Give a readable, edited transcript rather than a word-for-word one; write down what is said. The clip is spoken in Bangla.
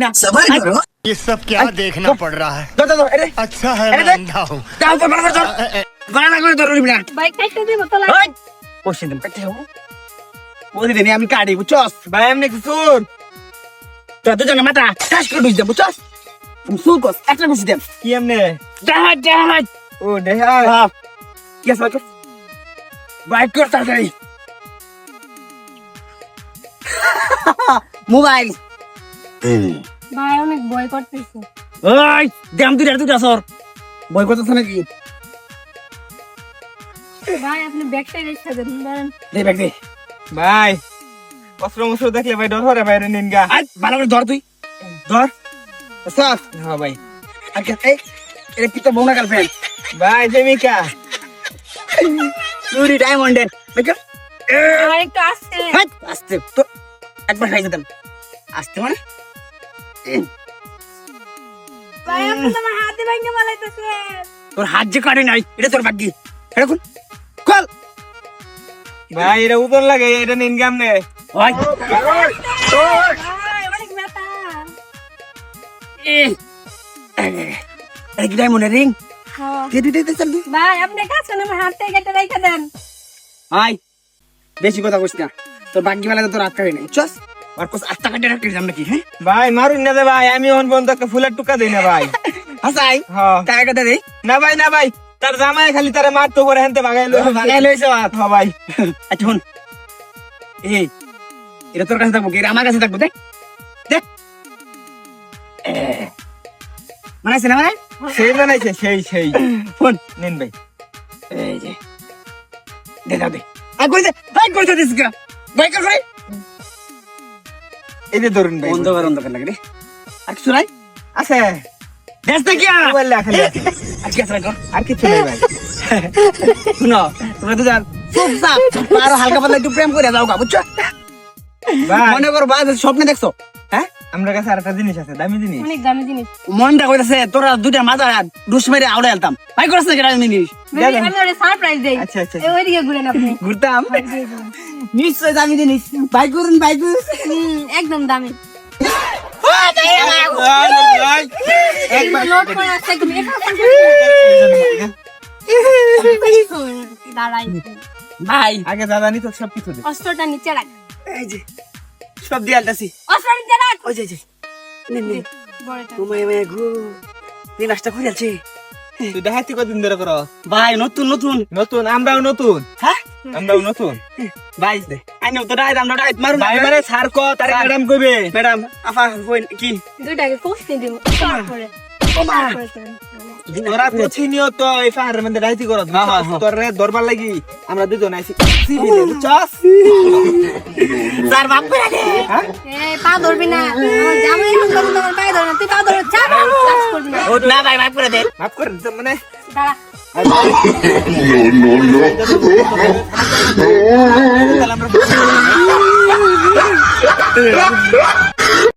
না सबर करो। ये सब क्या देखना पड़ रहा है। ধর ধর এরে अच्छा है अरे मैं देख। अंधा हूँ। দাও তো বাড়া ধর বাড়া করে ধর না ভাই কাটতে দিব তো ওই কোশ্চেন দেন কাটতে হবে বলি দেনি আমি কাটি বুঝছস भाई हमने सुन তো দুজনে মাথা টাচ করে বুঝ দে বুঝছস তুমি সুর কস একটা বুঝ দে कि हमने জাহাজ জাহাজ ओ देहा হ্যাঁ কি আছে বাইক কর তাড়াতাড়ি মোবাইল ভাই অনেক ভয় করতেছে ওই দাম দুইটা সর বই করতেছ নাকি ভাই আপনি ব্যাগটাই রেখে দেন ধরেন দে ব্যাগ দে भाई অস্ত্র মস্ত্র দেখলে ভাই ডর হরে বাইরে নিনগা আই ভালো করে ধর তুই ধর সর হ্যাঁ ভাই আর কে এই এর কি তো বউনা গার্লফ্রেন্ড ভাই জমিকা চুরি ডায়মন্ডের দেখো আর একটু আসছে হাট আস্তে তো একবার খাই যেতাম আস্তে মানে ভাই আপনি তো আমার হাতে ভেঙে বলাইতেছে তোর হাত যে কাটে নাই এটা তোর ভাগ্যি এটা খুল খোল ভাই এটা উদর লাগে এটা নিনগা আমনে ওই ভাই অনেক ব্যথা এটা কি ডায়মন্ডের রিং হ্যাঁ। দে দে দে চল দে ভাই আপনি কাছে আমার হাতে কেটে রেখে দেন আই বেশি কথা কইস না তোর ভাগ্যি বেলা তোর হাত কাটে নাই চস আর কোস আত্মা কাটে রাখতে যাম নাকি হ্যাঁ ভাই মারুন না দে ভাই আমি অন বন্ধ একটা ফুলের টুকা দেই না ভাই হাসাই হ্যাঁ টাকা কাটে দে না ভাই তার জামাই খালি তারে মারতো করে হেনতে ভাগাইলো ভাগাই লইছে বাত হ্যাঁ ভাই আচ্ছা শুন এই এটা তোর কাছে থাকবো কি এটা আমার কাছে থাকবো দেখ দেখ মানাইছে না মানে সেই বানাইছে সেই ফোন নিন ভাই এই যে দে দাও দে আর করে দে ভাই করে দে দিস ভাই করে এই যে ধরুন ভাই অন্ধকার লাগে রে আর কিছু নাই আছে দেখ না কি মোবাইল রাখেন আর কি আছে রাখো আর কিছু নেই ভাই শুনো তোমরা তো জান চুপচাপ আর হালকা পাতলা একটু প্রেম করে যাও গা বুঝছো ভাই মনে করো বাজ স্বপ্নে দেখছো হ্যাঁ আমরা কাছে আরেকটা জিনিস আছে দামি জিনিস অনেক দামি জিনিস মনটা কইতাছে তোরা দুইটা মাথা ডুস মেরে আউড়ে আলতাম ভাই করছ না কেন জিনিস ভাই, আমি ওরে সারপ্রাইজ দেই আচ্ছা, আচ্ছা। এই ওইদিকে ঘুরেন আপনি ঘুরতাম নিশ্চয় দামি জিনিস ভাই করুন একদম দামি ভাই একবার নোট করে আছে একদম দাঁড়াই ভাই আগে দাদা নি তো সব কিছু দে অস্ত্রটা নিচে রাখ এই যে সব দিয়ে আলতাছি অস্ত্র নিচে রাখ ওই যে নে নে বড়টা তোমায় মে ঘু তুই নাস্তা করে আছে তুই দেখাইতি কদিন ধরে করো ভাই নতুন নতুন নতুন আমরাও নতুন হ্যাঁ আমরাও নতুন ভাই আই নো তো ডাইট আমরা ডাইট মারুন ভাই মানে স্যার ক তারে ম্যাডাম কইবে ম্যাডাম আপা কই কি দুইটাকে কোস্তি দিব তারপরে তোরা প্রতিনিয়ত এই পাহাড়ের মধ্যে রাইতি করত তোরে দরবার লাগি আমরা দুজন আইছি সিভিলে বুঝছস স্যার বাপ করে দে এই পা ধরবি না আমার জামাই এখন করবো তোমার পায়ে ধরে না তুই পা ধরে চাপ কাজ করবি না ও না ভাই বাপ করে দে মাফ করে দিতে মানে দাঁড়া তাহলে আমরা